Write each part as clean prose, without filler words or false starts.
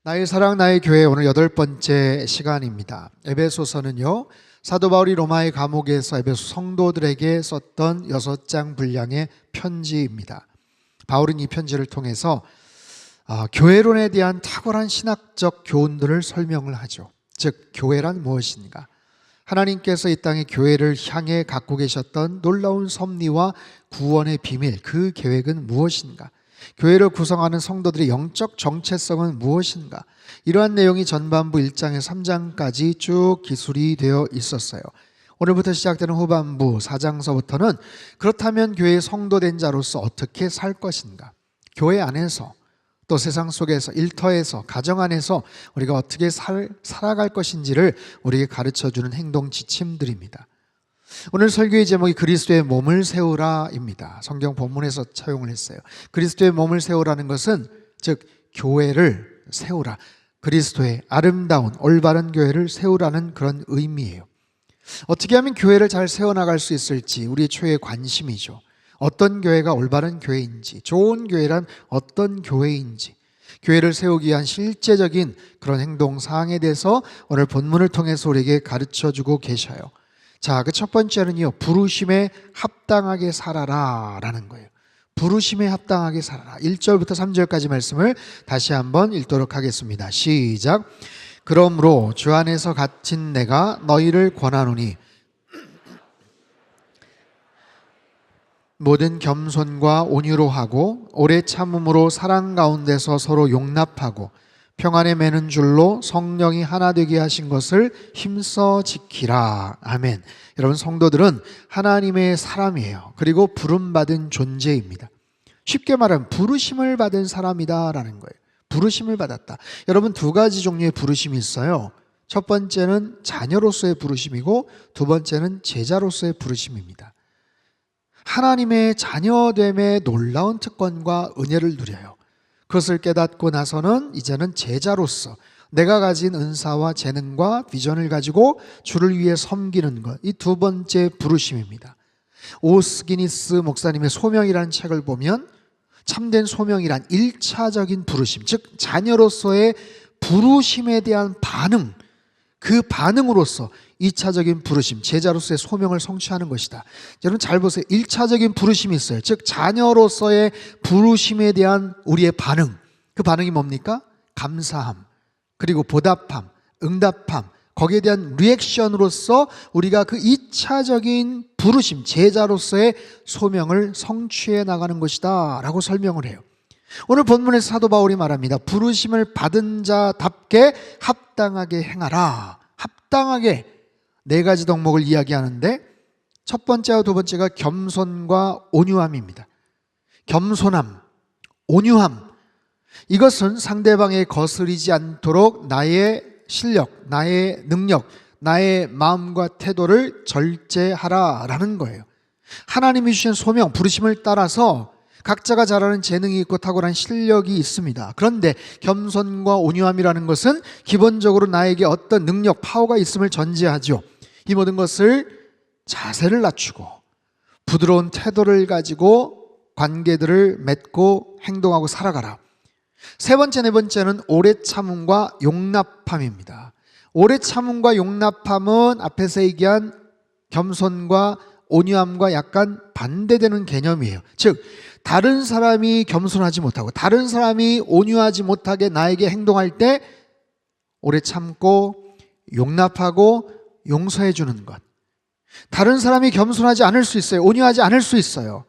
나의 사랑 나의 교회 오늘 8번째 시간입니다. 에베소서는요, 사도 바울이 로마의 감옥에서 에베소 성도들에게 썼던 6장 분량의 편지입니다. 바울은 이 편지를 통해서 교회론에 대한 탁월한 신학적 교훈들을 설명을 하죠. 즉 교회란 무엇인가? 하나님께서 이 땅에 교회를 향해 갖고 계셨던 놀라운 섭리와 구원의 비밀, 그 계획은 무엇인가? 교회를 구성하는 성도들의 영적 정체성은 무엇인가? 이러한 내용이 전반부 1장에서 3장까지 쭉 기술이 되어 있었어요. 오늘부터 시작되는 후반부 4장서부터는 그렇다면 교회의 성도된 자로서 어떻게 살 것인가? 교회 안에서 또 세상 속에서 일터에서 가정 안에서 우리가 어떻게 살아갈 것인지를 우리에게 가르쳐주는 행동 지침들입니다. 오늘 설교의 제목이 그리스도의 몸을 세우라입니다. 성경 본문에서 차용을 했어요. 그리스도의 몸을 세우라는 것은 즉 교회를 세우라, 그리스도의 아름다운 올바른 교회를 세우라는 그런 의미예요. 어떻게 하면 교회를 잘 세워나갈 수 있을지 우리의 초유의 관심이죠. 어떤 교회가 올바른 교회인지, 좋은 교회란 어떤 교회인지, 교회를 세우기 위한 실제적인 그런 행동 사항에 대해서 오늘 본문을 통해서 우리에게 가르쳐주고 계셔요. 자, 그 첫 번째는요, 부르심에 합당하게 살아라 라는 거예요. 부르심에 합당하게 살아라. 1절부터 3절까지 말씀을 다시 한번 읽도록 하겠습니다. 시작. 그러므로 주 안에서 갇힌 내가 너희를 권하노니 모든 겸손과 온유로 하고 오래 참음으로 사랑 가운데서 서로 용납하고 평안에 매는 줄로 성령이 하나 되게 하신 것을 힘써 지키라. 아멘. 여러분, 성도들은 하나님의 사람이에요. 그리고 부름받은 존재입니다. 쉽게 말하면 부르심을 받은 사람이다라는 거예요. 부르심을 받았다. 여러분, 두 가지 종류의 부르심이 있어요. 첫 번째는 자녀로서의 부르심이고 두 번째는 제자로서의 부르심입니다. 하나님의 자녀됨의 놀라운 특권과 은혜를 누려요. 그것을 깨닫고 나서는 이제는 제자로서 내가 가진 은사와 재능과 비전을 가지고 주를 위해 섬기는 것, 이 두 번째 부르심입니다. 오스기니스 목사님의 소명이라는 책을 보면 참된 소명이란 1차적인 부르심, 즉 자녀로서의 부르심에 대한 반응, 그 반응으로서 2차적인 부르심, 제자로서의 소명을 성취하는 것이다. 여러분 잘 보세요. 1차적인 부르심이 있어요. 즉 자녀로서의 부르심에 대한 우리의 반응, 그 반응이 뭡니까? 감사함, 그리고 보답함, 응답함, 거기에 대한 리액션으로서 우리가 그 2차적인 부르심, 제자로서의 소명을 성취해 나가는 것이다 라고 설명을 해요. 오늘 본문에서 사도 바울이 말합니다. 부르심을 받은 자답게 합당하게 행하라. 합당하게 네 가지 덕목을 이야기하는데 첫 번째와 두 번째가 겸손과 온유함입니다. 겸손함, 온유함, 이것은 상대방에 거스리지 않도록 나의 실력, 나의 능력, 나의 마음과 태도를 절제하라라는 거예요. 하나님이 주신 소명, 부르심을 따라서 각자가 잘하는 재능이 있고 탁월한 실력이 있습니다. 그런데 겸손과 온유함이라는 것은 기본적으로 나에게 어떤 능력, 파워가 있음을 전제하죠. 이 모든 것을 자세를 낮추고 부드러운 태도를 가지고 관계들을 맺고 행동하고 살아가라. 세 번째, 네 번째는 오래 참음과 용납함입니다. 오래 참음과 용납함은 앞에서 얘기한 겸손과 온유함과 약간 반대되는 개념이에요. 즉 다른 사람이 겸손하지 못하고 다른 사람이 온유하지 못하게 나에게 행동할 때 오래 참고 용납하고 용서해 주는 것. 다른 사람이 겸손하지 않을 수 있어요. 온유하지 않을 수 있어요.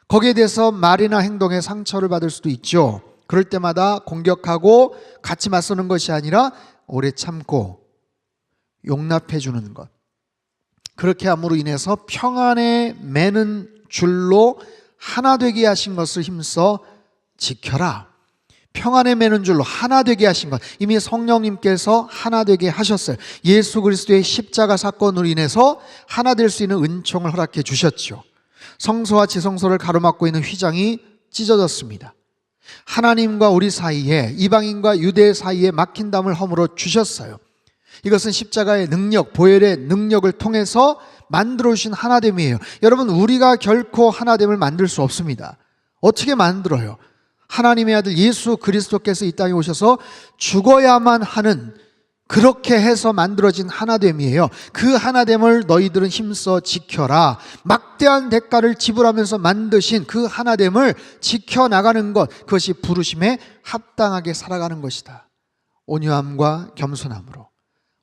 거기에 대해서 말이나 행동에 상처를 받을 수도 있죠. 그럴 때마다 공격하고 같이 맞서는 것이 아니라 오래 참고 용납해 주는 것. 그렇게 함으로 인해서 평안에 매는 줄로 하나 되게 하신 것을 힘써 지켜라. 평안에 매는 줄로 하나 되게 하신 것, 이미 성령님께서 하나 되게 하셨어요. 예수 그리스도의 십자가 사건으로 인해서 하나 될 수 있는 은총을 허락해 주셨죠. 성소와 지성소를 가로막고 있는 휘장이 찢어졌습니다. 하나님과 우리 사이에, 이방인과 유대 사이에 막힌 담을 허물어 주셨어요. 이것은 십자가의 능력, 보혈의 능력을 통해서 만들어 주신 하나됨이에요. 여러분, 우리가 결코 하나됨을 만들 수 없습니다. 어떻게 만들어요? 하나님의 아들 예수 그리스도께서 이 땅에 오셔서 죽어야만 하는, 그렇게 해서 만들어진 하나됨이에요. 그 하나됨을 너희들은 힘써 지켜라. 막대한 대가를 지불하면서 만드신 그 하나됨을 지켜나가는 것, 그것이 부르심에 합당하게 살아가는 것이다. 온유함과 겸손함으로,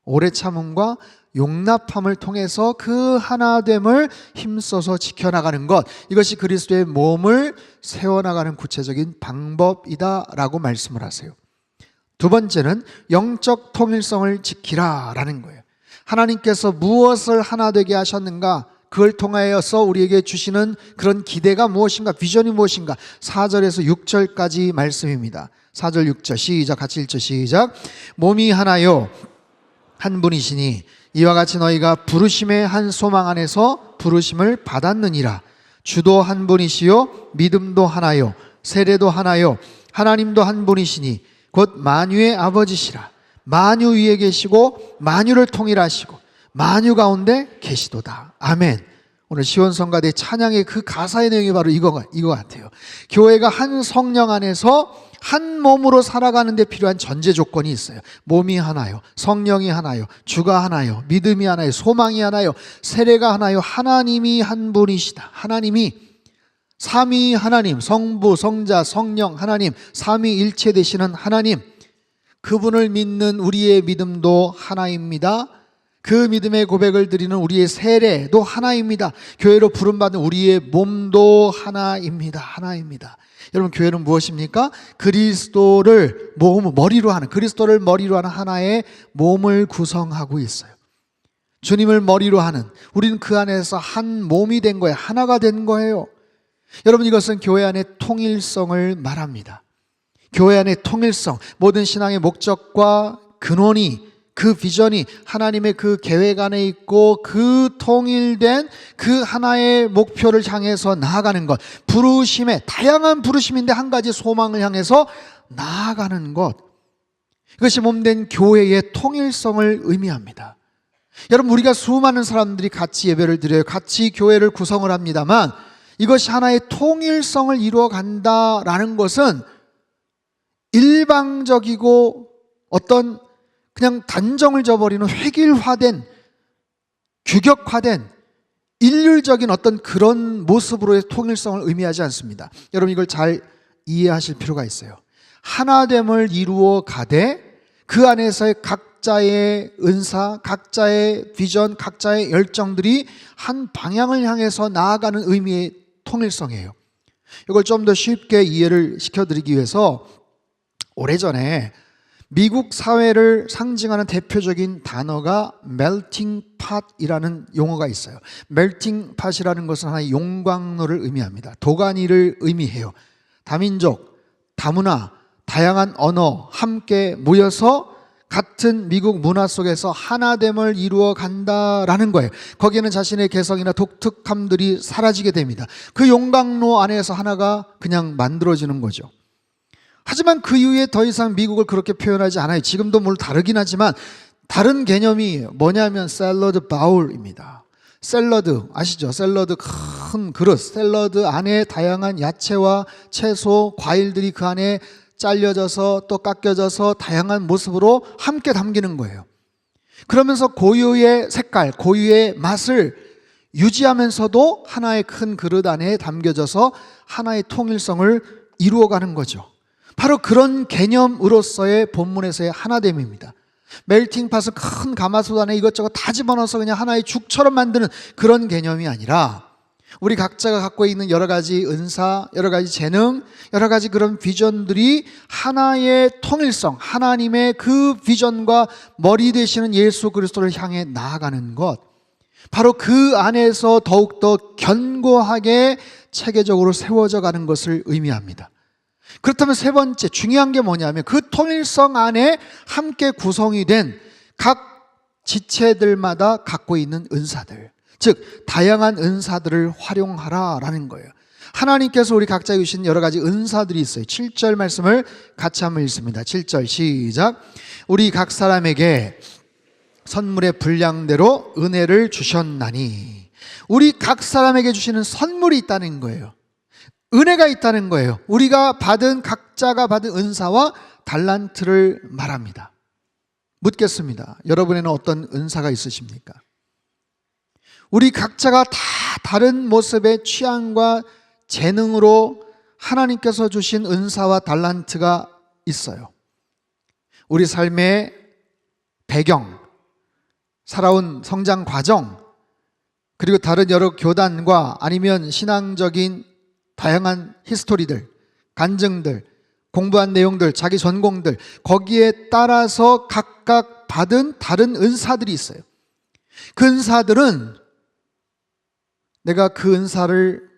오래 참음과 용납함을 통해서 그 하나됨을 힘써서 지켜나가는 것, 이것이 그리스도의 몸을 세워나가는 구체적인 방법이다라고 말씀을 하세요. 두 번째는 영적 통일성을 지키라 라는 거예요. 하나님께서 무엇을 하나 되게 하셨는가, 그걸 통하여서 우리에게 주시는 그런 기대가 무엇인가, 비전이 무엇인가, 4절에서 6절까지 말씀입니다. 4절 6절 시작, 같이 읽죠. 시작. 몸이 하나요 한 분이시니 이와 같이 너희가 부르심의 한 소망 안에서 부르심을 받았느니라. 주도 한 분이시요 믿음도 하나요 세례도 하나요 하나님도 한 분이시니 곧 만유의 아버지시라. 만유 위에 계시고 만유를 통일하시고 만유 가운데 계시도다. 아멘. 오늘 시온성가대 찬양의 그 가사의 내용이 바로 이거 같아요. 교회가 한 성령 안에서 한 몸으로 살아가는 데 필요한 전제 조건이 있어요. 몸이 하나요, 성령이 하나요, 주가 하나요, 믿음이 하나요, 소망이 하나요, 세례가 하나요, 하나님이 한 분이시다. 하나님이 삼위 하나님, 성부, 성자, 성령 하나님, 삼위일체 되시는 하나님, 그분을 믿는 우리의 믿음도 하나입니다. 그 믿음의 고백을 드리는 우리의 세례도 하나입니다. 교회로 부름받은 우리의 몸도 하나입니다. 하나입니다. 여러분, 교회는 무엇입니까? 그리스도를 머리로 하는, 그리스도를 머리로 하는 하나의 몸을 구성하고 있어요. 주님을 머리로 하는, 우리는 그 안에서 한 몸이 된 거예요. 하나가 된 거예요. 여러분, 이것은 교회 안의 통일성을 말합니다. 교회 안의 통일성, 모든 신앙의 목적과 근원이, 그 비전이 하나님의 그 계획 안에 있고 그 통일된 그 하나의 목표를 향해서 나아가는 것, 부르심의 다양한 부르심인데 한 가지 소망을 향해서 나아가는 것, 이것이 몸된 교회의 통일성을 의미합니다. 여러분, 우리가 수많은 사람들이 같이 예배를 드려요. 같이 교회를 구성을 합니다만 이것이 하나의 통일성을 이루어 간다라는 것은 일방적이고 어떤 그냥 단정을 저버리는 획일화된, 규격화된 일률적인 어떤 그런 모습으로의 통일성을 의미하지 않습니다. 여러분, 이걸 잘 이해하실 필요가 있어요. 하나됨을 이루어 가되 그 안에서의 각자의 은사, 각자의 비전, 각자의 열정들이 한 방향을 향해서 나아가는 의미의 통일성이에요. 이걸 좀 더 쉽게 이해를 시켜드리기 위해서 오래전에 미국 사회를 상징하는 대표적인 단어가 melting pot이라는 용어가 있어요. melting pot이라는 것은 하나의 용광로를 의미합니다. 도가니를 의미해요. 다민족, 다문화, 다양한 언어 함께 모여서 같은 미국 문화 속에서 하나됨을 이루어 간다라는 거예요. 거기에는 자신의 개성이나 독특함들이 사라지게 됩니다. 그 용광로 안에서 하나가 그냥 만들어지는 거죠. 하지만 그 이후에 더 이상 미국을 그렇게 표현하지 않아요. 지금도 물론 다르긴 하지만 다른 개념이 뭐냐면 샐러드 바울입니다. 샐러드 아시죠? 샐러드 큰 그릇, 샐러드 안에 다양한 야채와 채소, 과일들이 그 안에 잘려져서 또 깎여져서 다양한 모습으로 함께 담기는 거예요. 그러면서 고유의 색깔, 고유의 맛을 유지하면서도 하나의 큰 그릇 안에 담겨져서 하나의 통일성을 이루어가는 거죠. 바로 그런 개념으로서의 본문에서의 하나됨입니다. 멜팅팟은 큰 가마솥 안에 이것저것 다 집어넣어서 그냥 하나의 죽처럼 만드는 그런 개념이 아니라 우리 각자가 갖고 있는 여러 가지 은사, 여러 가지 재능, 여러 가지 그런 비전들이 하나의 통일성, 하나님의 그 비전과 머리 되시는 예수 그리스도를 향해 나아가는 것, 바로 그 안에서 더욱더 견고하게 체계적으로 세워져 가는 것을 의미합니다. 그렇다면 세 번째 중요한 게 뭐냐면 그 통일성 안에 함께 구성이 된 각 지체들마다 갖고 있는 은사들, 즉 다양한 은사들을 활용하라라는 거예요. 하나님께서 우리 각자에게 주신 여러 가지 은사들이 있어요. 7절 말씀을 같이 한번 읽습니다. 7절 시작. 우리 각 사람에게 선물의 분량대로 은혜를 주셨나니. 우리 각 사람에게 주시는 선물이 있다는 거예요. 은혜가 있다는 거예요. 우리가 받은, 각자가 받은 은사와 달란트를 말합니다. 묻겠습니다. 여러분에는 어떤 은사가 있으십니까? 우리 각자가 다 다른 모습의 취향과 재능으로 하나님께서 주신 은사와 달란트가 있어요. 우리 삶의 배경, 살아온 성장 과정, 그리고 다른 여러 교단과 아니면 신앙적인 다양한 히스토리들, 간증들, 공부한 내용들, 자기 전공들, 거기에 따라서 각각 받은 다른 은사들이 있어요. 그 은사들은 내가 그 은사를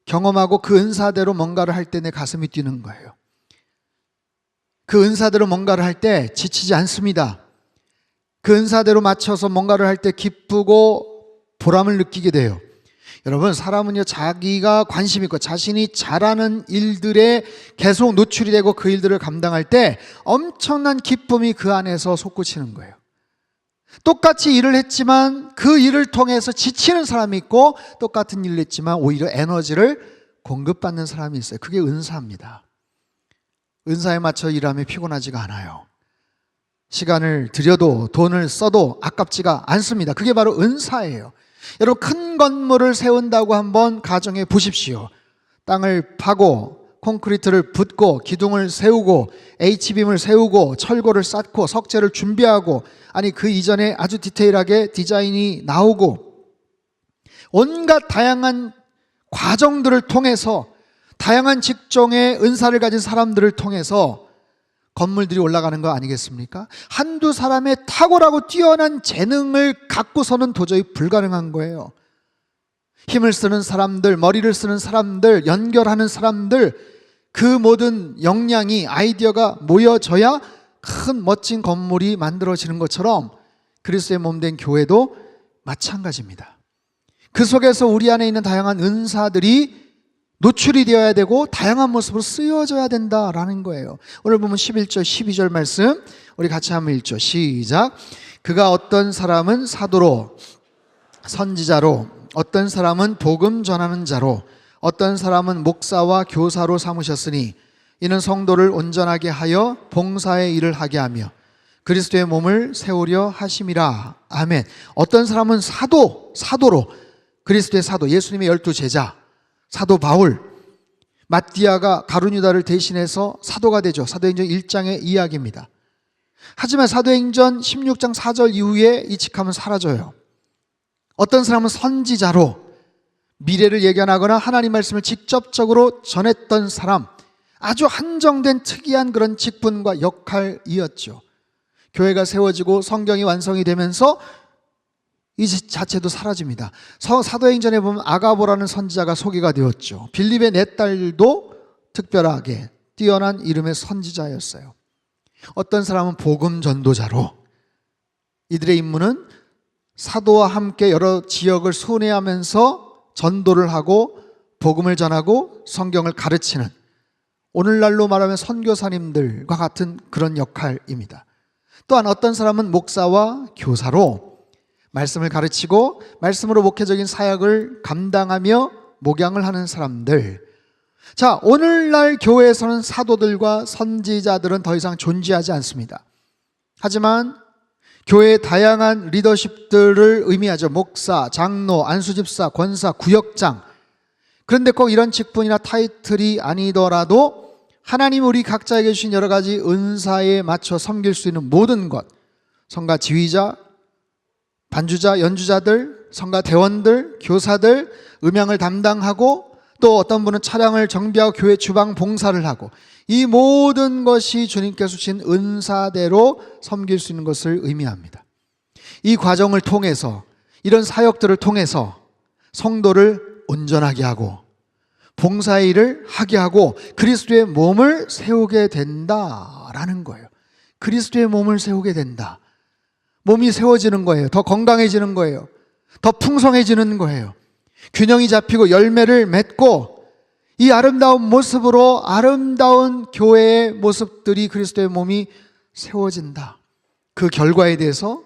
경험하고 그 은사대로 뭔가를 할 때 내 가슴이 뛰는 거예요. 그 은사대로 뭔가를 할 때 지치지 않습니다. 그 은사대로 맞춰서 뭔가를 할 때 기쁘고 보람을 느끼게 돼요. 여러분, 사람은요, 자기가 관심 있고 자신이 잘하는 일들에 계속 노출이 되고 그 일들을 감당할 때 엄청난 기쁨이 그 안에서 솟구치는 거예요. 똑같이 일을 했지만 그 일을 통해서 지치는 사람이 있고, 똑같은 일을 했지만 오히려 에너지를 공급받는 사람이 있어요. 그게 은사입니다. 은사에 맞춰 일하면 피곤하지가 않아요. 시간을 들여도 돈을 써도 아깝지가 않습니다. 그게 바로 은사예요. 여러분, 큰 건물을 세운다고 한번 가정해 보십시오. 땅을 파고 콘크리트를 붓고 기둥을 세우고 H빔을 세우고 철골을 쌓고 석재를 준비하고, 아니 그 이전에 아주 디테일하게 디자인이 나오고 온갖 다양한 과정들을 통해서 다양한 직종의 은사를 가진 사람들을 통해서 건물들이 올라가는 거 아니겠습니까? 한두 사람의 탁월하고 뛰어난 재능을 갖고서는 도저히 불가능한 거예요. 힘을 쓰는 사람들, 머리를 쓰는 사람들, 연결하는 사람들, 그 모든 역량이, 아이디어가 모여져야 큰 멋진 건물이 만들어지는 것처럼 그리스도의 몸된 교회도 마찬가지입니다. 그 속에서 우리 안에 있는 다양한 은사들이 노출이 되어야 되고 다양한 모습으로 쓰여져야 된다라는 거예요. 오늘 보면 11절 12절 말씀 우리 같이 한번 읽죠. 시작. 그가 어떤 사람은 사도로, 선지자로, 어떤 사람은 복음 전하는 자로, 어떤 사람은 목사와 교사로 삼으셨으니 이는 성도를 온전하게 하여 봉사의 일을 하게 하며 그리스도의 몸을 세우려 하심이라. 아멘. 어떤 사람은 사도로, 그리스도의 사도, 예수님의 12제자 사도 바울, 마띠아가 가룟유다를 대신해서 사도가 되죠. 사도행전 1장의 이야기입니다. 하지만 사도행전 16장 4절 이후에 이 직함은 사라져요. 어떤 사람은 선지자로, 미래를 예견하거나 하나님 말씀을 직접적으로 전했던 사람, 아주 한정된 특이한 그런 직분과 역할이었죠. 교회가 세워지고 성경이 완성이 되면서 이 자체도 사라집니다. 사도행전에 보면 아가보라는 선지자가 소개가 되었죠. 빌립의 네 딸도 특별하게 뛰어난 이름의 선지자였어요. 어떤 사람은 복음 전도자로, 이들의 임무는 사도와 함께 여러 지역을 순회하면서 전도를 하고 복음을 전하고 성경을 가르치는, 오늘날로 말하면 선교사님들과 같은 그런 역할입니다. 또한 어떤 사람은 목사와 교사로 말씀을 가르치고 말씀으로 목회적인 사역을 감당하며 목양을 하는 사람들. 자, 오늘날 교회에서는 사도들과 선지자들은 더 이상 존재하지 않습니다. 하지만 교회의 다양한 리더십들을 의미하죠. 목사, 장로, 안수집사, 권사, 구역장. 그런데 꼭 이런 직분이나 타이틀이 아니더라도 하나님 우리 각자에게 주신 여러 가지 은사에 맞춰 섬길 수 있는 모든 것, 성가 지휘자, 반주자, 연주자들, 성가 대원들, 교사들, 음향을 담당하고 또 어떤 분은 차량을 정비하고 교회 주방 봉사를 하고, 이 모든 것이 주님께서 주신 은사대로 섬길 수 있는 것을 의미합니다. 이 과정을 통해서, 이런 사역들을 통해서 성도를 온전하게 하고 봉사의 일을 하게 하고 그리스도의 몸을 세우게 된다라는 거예요. 그리스도의 몸을 세우게 된다. 몸이 세워지는 거예요. 더 건강해지는 거예요. 더 풍성해지는 거예요. 균형이 잡히고 열매를 맺고 이 아름다운 모습으로 아름다운 교회의 모습들이 그리스도의 몸이 세워진다. 그 결과에 대해서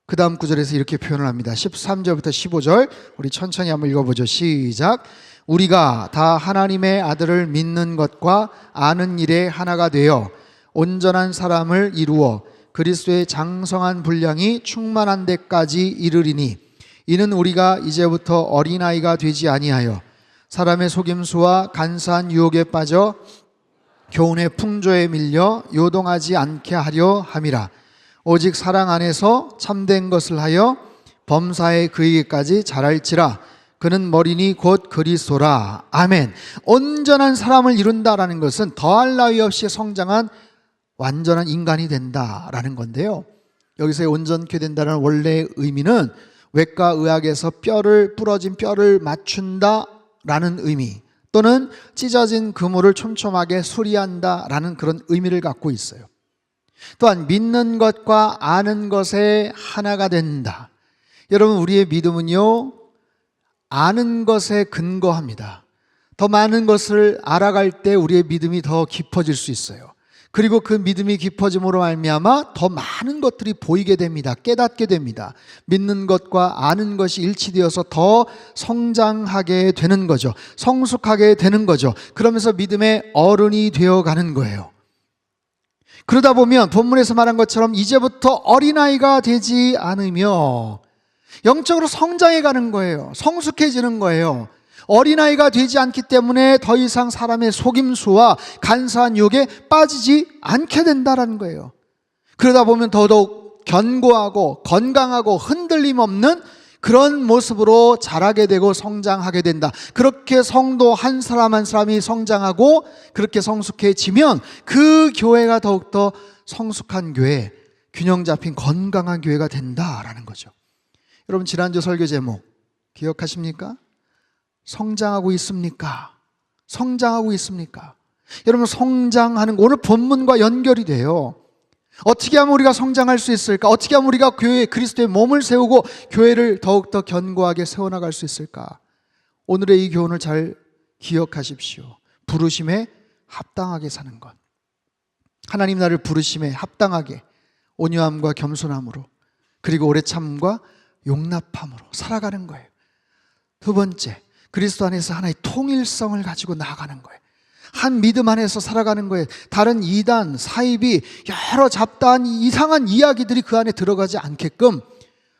그 다음 구절에서 이렇게 표현을 합니다. 13절부터 15절 우리 천천히 한번 읽어보죠. 시작. 우리가 다 하나님의 아들을 믿는 것과 아는 일에 하나가 되어 온전한 사람을 이루어 그리스도의 장성한 분량이 충만한 데까지 이르리니 이는 우리가 이제부터 어린아이가 되지 아니하여 사람의 속임수와 간사한 유혹에 빠져 교훈의 풍조에 밀려 요동하지 않게 하려 함이라. 오직 사랑 안에서 참된 것을 하여 범사에 그에게까지 자랄지라. 그는 머리니 곧 그리스도라. 아멘. 온전한 사람을 이룬다라는 것은 더할 나위 없이 성장한 완전한 인간이 된다라는 건데요, 여기서의 온전케 된다는 원래의 의미는 외과 의학에서 부러진 뼈를 맞춘다라는 의미, 또는 찢어진 그물을 촘촘하게 수리한다라는 그런 의미를 갖고 있어요. 또한 믿는 것과 아는 것에 하나가 된다. 여러분, 우리의 믿음은요, 아는 것에 근거합니다. 더 많은 것을 알아갈 때 우리의 믿음이 더 깊어질 수 있어요. 그리고 그 믿음이 깊어짐으로 말미암아 더 많은 것들이 보이게 됩니다. 깨닫게 됩니다. 믿는 것과 아는 것이 일치되어서 더 성장하게 되는 거죠. 성숙하게 되는 거죠. 그러면서 믿음의 어른이 되어가는 거예요. 그러다 보면 본문에서 말한 것처럼 이제부터 어린아이가 되지 않으며 영적으로 성장해 가는 거예요. 성숙해지는 거예요. 어린아이가 되지 않기 때문에 더 이상 사람의 속임수와 간사한 유혹에 빠지지 않게 된다는 거예요. 그러다 보면 더더욱 견고하고 건강하고 흔들림 없는 그런 모습으로 자라게 되고 성장하게 된다. 그렇게 성도 한 사람 한 사람이 성장하고 그렇게 성숙해지면 그 교회가 더욱더 성숙한 교회, 균형 잡힌 건강한 교회가 된다라는 거죠. 여러분, 지난주 설교 제목 기억하십니까? 성장하고 있습니까? 성장하고 있습니까? 여러분, 성장하는 거 오늘 본문과 연결이 돼요. 어떻게 하면 우리가 성장할 수 있을까? 어떻게 하면 우리가 교회에 그리스도의 몸을 세우고 교회를 더욱더 견고하게 세워나갈 수 있을까? 오늘의 이 교훈을 잘 기억하십시오. 부르심에 합당하게 사는 것. 하나님 나를 부르심에 합당하게 온유함과 겸손함으로, 그리고 오래 참음과 용납함으로 살아가는 거예요. 두 번째, 그리스도 안에서 하나의 통일성을 가지고 나아가는 거예요. 한 믿음 안에서 살아가는 거예요. 다른 이단, 사이비, 여러 잡다한 이상한 이야기들이 그 안에 들어가지 않게끔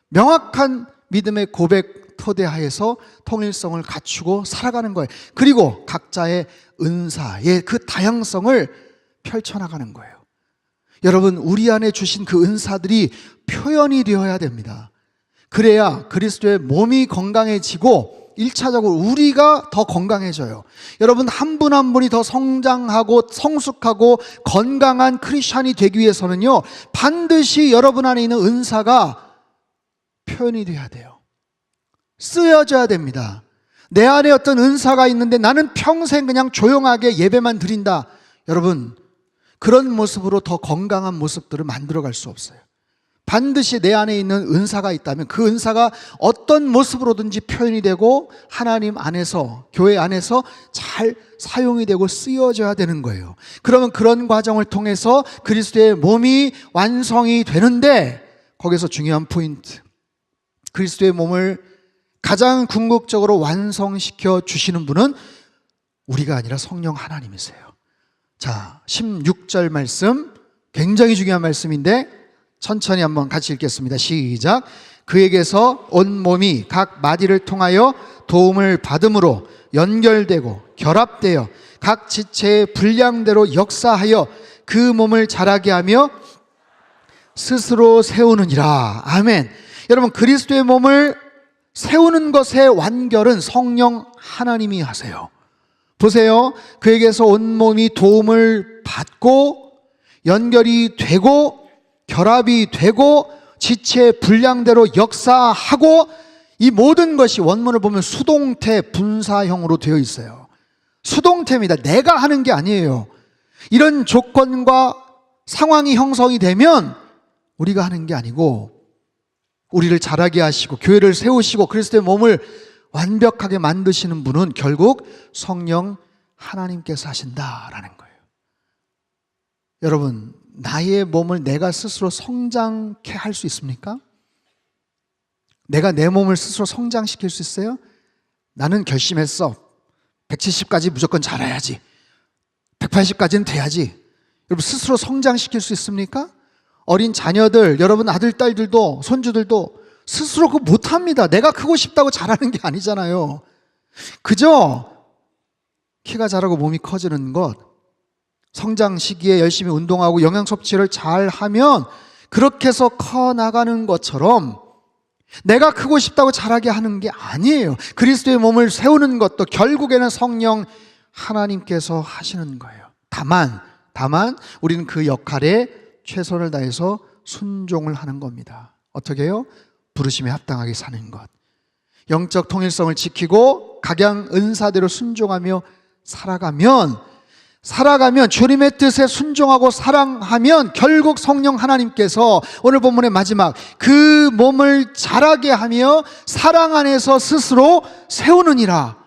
명확한 믿음의 고백 토대하에서 통일성을 갖추고 살아가는 거예요. 그리고 각자의 은사의 그 다양성을 펼쳐나가는 거예요. 여러분, 우리 안에 주신 그 은사들이 표현이 되어야 됩니다. 그래야 그리스도의 몸이 건강해지고 1차적으로 우리가 더 건강해져요. 여러분, 한 분 한 분이 더 성장하고 성숙하고 건강한 크리스찬이 되기 위해서는요, 반드시 여러분 안에 있는 은사가 표현이 돼야 돼요. 쓰여져야 됩니다. 내 안에 어떤 은사가 있는데 나는 평생 그냥 조용하게 예배만 드린다. 여러분, 그런 모습으로 더 건강한 모습들을 만들어갈 수 없어요. 반드시 내 안에 있는 은사가 있다면 그 은사가 어떤 모습으로든지 표현이 되고 하나님 안에서, 교회 안에서 잘 사용이 되고 쓰여져야 되는 거예요. 그러면 그런 과정을 통해서 그리스도의 몸이 완성이 되는데, 거기서 중요한 포인트, 그리스도의 몸을 가장 궁극적으로 완성시켜 주시는 분은 우리가 아니라 성령 하나님이세요. 자, 16절 말씀, 굉장히 중요한 말씀인데 천천히 한번 같이 읽겠습니다. 시작. 그에게서 온 몸이 각 마디를 통하여 도움을 받음으로 연결되고 결합되어 각 지체의 분량대로 역사하여 그 몸을 자라게 하며 스스로 세우느니라. 아멘. 여러분, 그리스도의 몸을 세우는 것의 완결은 성령 하나님이 하세요. 보세요. 그에게서 온 몸이 도움을 받고 연결이 되고 결합이 되고 지체 분량대로 역사하고, 이 모든 것이 원문을 보면 수동태 분사형으로 되어 있어요. 수동태입니다. 내가 하는 게 아니에요. 이런 조건과 상황이 형성이 되면 우리가 하는 게 아니고, 우리를 자라게 하시고 교회를 세우시고 그리스도의 몸을 완벽하게 만드시는 분은 결국 성령 하나님께서 하신다라는 거예요. 여러분, 나의 몸을 내가 스스로 성장케 할 수 있습니까? 내가 내 몸을 스스로 성장시킬 수 있어요? 나는 결심했어. 170까지 무조건 자라야지, 180까지는 돼야지. 여러분 스스로 성장시킬 수 있습니까? 어린 자녀들, 여러분 아들, 딸들도 손주들도 스스로 그거 못합니다. 내가 크고 싶다고 자라는 게 아니잖아요. 그저 키가 자라고 몸이 커지는 것, 성장 시기에 열심히 운동하고 영양 섭취를 잘 하면 그렇게 해서 커 나가는 것처럼 내가 크고 싶다고 자라게 하는 게 아니에요. 그리스도의 몸을 세우는 것도 결국에는 성령 하나님께서 하시는 거예요. 다만 우리는 그 역할에 최선을 다해서 순종을 하는 겁니다. 어떻게 해요? 부르심에 합당하게 사는 것, 영적 통일성을 지키고 각양 은사대로 순종하며 살아가면 주님의 뜻에 순종하고 사랑하면 결국 성령 하나님께서 오늘 본문의 마지막 그 몸을 자라게 하며 사랑 안에서 스스로 세우느니라.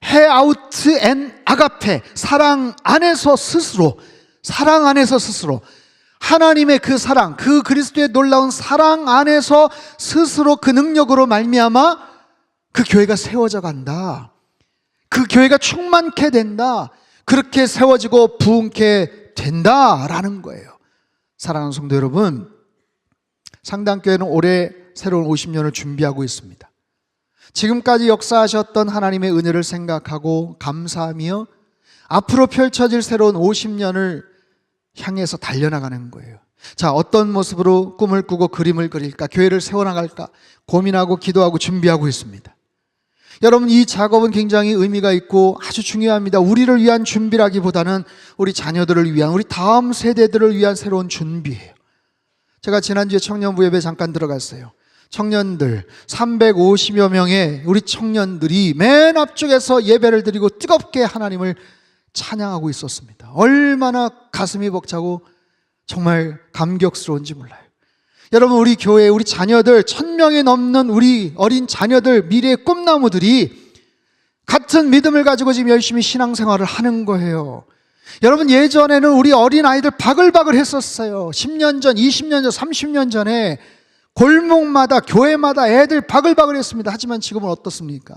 헤아우트 앤 아가페, 사랑 안에서 스스로 하나님의 그 사랑, 그 그리스도의 놀라운 사랑 안에서 스스로 그 능력으로 말미암아 그 교회가 세워져 간다. 그 교회가 충만케 된다. 그렇게 세워지고 부흥케 된다라는 거예요. 사랑하는 성도 여러분, 상당교회는 올해 새로운 50년을 준비하고 있습니다. 지금까지 역사하셨던 하나님의 은혜를 생각하고 감사하며 앞으로 펼쳐질 새로운 50년을 향해서 달려나가는 거예요. 자, 어떤 모습으로 꿈을 꾸고 그림을 그릴까, 교회를 세워나갈까 고민하고 기도하고 준비하고 있습니다. 여러분, 이 작업은 굉장히 의미가 있고 아주 중요합니다. 우리를 위한 준비라기보다는 우리 자녀들을 위한, 우리 다음 세대들을 위한 새로운 준비예요. 제가 지난주에 청년부 예배 잠깐 들어갔어요. 청년들 350여 명의 우리 청년들이 맨 앞쪽에서 예배를 드리고 뜨겁게 하나님을 찬양하고 있었습니다. 얼마나 가슴이 벅차고 정말 감격스러운지 몰라요. 여러분, 우리 교회, 우리 자녀들 1000명이 넘는 우리 어린 자녀들, 미래의 꿈나무들이 같은 믿음을 가지고 지금 열심히 신앙생활을 하는 거예요. 여러분, 예전에는 우리 어린아이들 바글바글 했었어요. 10년 전, 20년 전, 30년 전에 골목마다, 교회마다 애들 바글바글 했습니다. 하지만 지금은 어떻습니까?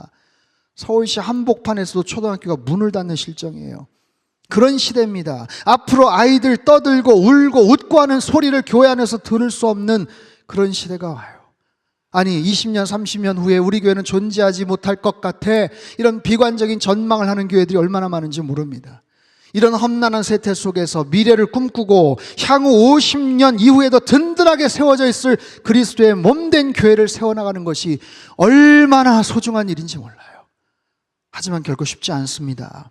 서울시 한복판에서도 초등학교가 문을 닫는 실정이에요. 그런 시대입니다. 앞으로 아이들 떠들고 울고 웃고 하는 소리를 교회 안에서 들을 수 없는 그런 시대가 와요. 아니, 20년, 30년 후에 우리 교회는 존재하지 못할 것 같아, 이런 비관적인 전망을 하는 교회들이 얼마나 많은지 모릅니다. 이런 험난한 세태 속에서 미래를 꿈꾸고 향후 50년 이후에도 든든하게 세워져 있을 그리스도의 몸된 교회를 세워나가는 것이 얼마나 소중한 일인지 몰라요. 하지만 결코 쉽지 않습니다.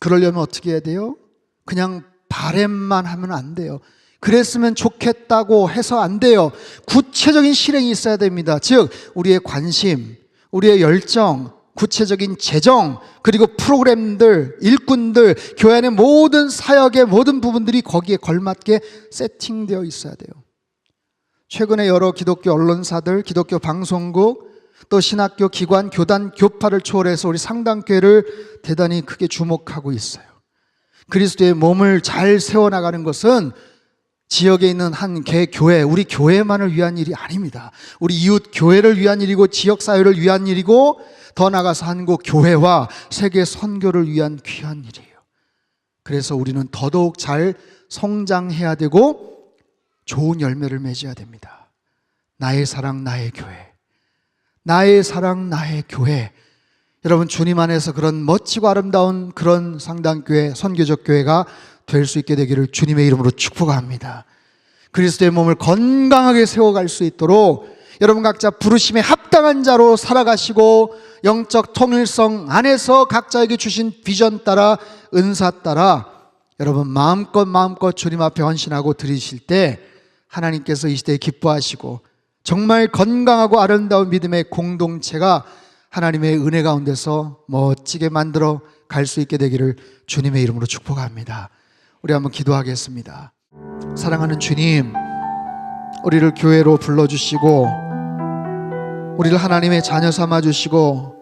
그러려면 어떻게 해야 돼요? 그냥 바램만 하면 안 돼요. 그랬으면 좋겠다고 해서 안 돼요. 구체적인 실행이 있어야 됩니다. 즉, 우리의 관심, 우리의 열정, 구체적인 재정, 그리고 프로그램들, 일꾼들, 교회 안의 모든 사역의 모든 부분들이 거기에 걸맞게 세팅되어 있어야 돼요. 최근에 여러 기독교 언론사들, 기독교 방송국, 또 신학교 기관, 교단, 교파를 초월해서 우리 상당교회를 대단히 크게 주목하고 있어요. 그리스도의 몸을 잘 세워나가는 것은 지역에 있는 한 개 교회, 우리 교회만을 위한 일이 아닙니다. 우리 이웃 교회를 위한 일이고, 지역사회를 위한 일이고, 더 나아가서 한국 교회와 세계 선교를 위한 귀한 일이에요. 그래서 우리는 더더욱 잘 성장해야 되고 좋은 열매를 맺어야 됩니다. 나의 사랑, 나의 교회. 나의 사랑, 나의 교회. 여러분, 주님 안에서 그런 멋지고 아름다운 그런 상당교회, 선교적 교회가 될 수 있게 되기를 주님의 이름으로 축복합니다. 그리스도의 몸을 건강하게 세워갈 수 있도록 여러분 각자 부르심에 합당한 자로 살아가시고, 영적 통일성 안에서 각자에게 주신 비전 따라, 은사 따라 여러분 마음껏 주님 앞에 헌신하고 드리실 때 하나님께서 이 시대에 기뻐하시고 정말 건강하고 아름다운 믿음의 공동체가 하나님의 은혜 가운데서 멋지게 만들어 갈 수 있게 되기를 주님의 이름으로 축복합니다. 우리 한번 기도하겠습니다. 사랑하는 주님, 우리를 교회로 불러주시고 우리를 하나님의 자녀 삼아주시고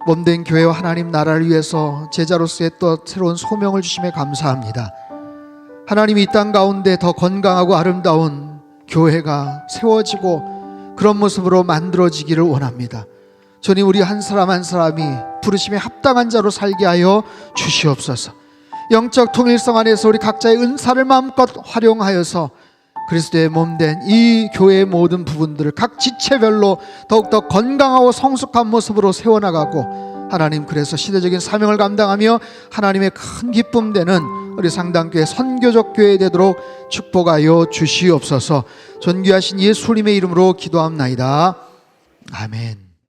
몸된 교회와 하나님 나라를 위해서 제자로서의 또 새로운 소명을 주심에 감사합니다. 하나님, 이 땅 가운데 더 건강하고 아름다운 교회가 세워지고 그런 모습으로 만들어지기를 원합니다. 주님, 우리 한 사람 한 사람이 부르심에 합당한 자로 살게 하여 주시옵소서. 영적 통일성 안에서 우리 각자의 은사를 마음껏 활용하여서 그리스도의 몸된 이 교회의 모든 부분들을 각 지체별로 더욱더 건강하고 성숙한 모습으로 세워나가고, 하나님, 그래서 시대적인 사명을 감당하며 하나님의 큰 기쁨 되는 우리 상당교회 선교적 교회 되도록 축복하여 주시옵소서. 존귀하신 예수님의 이름으로 기도합나이다. 아멘.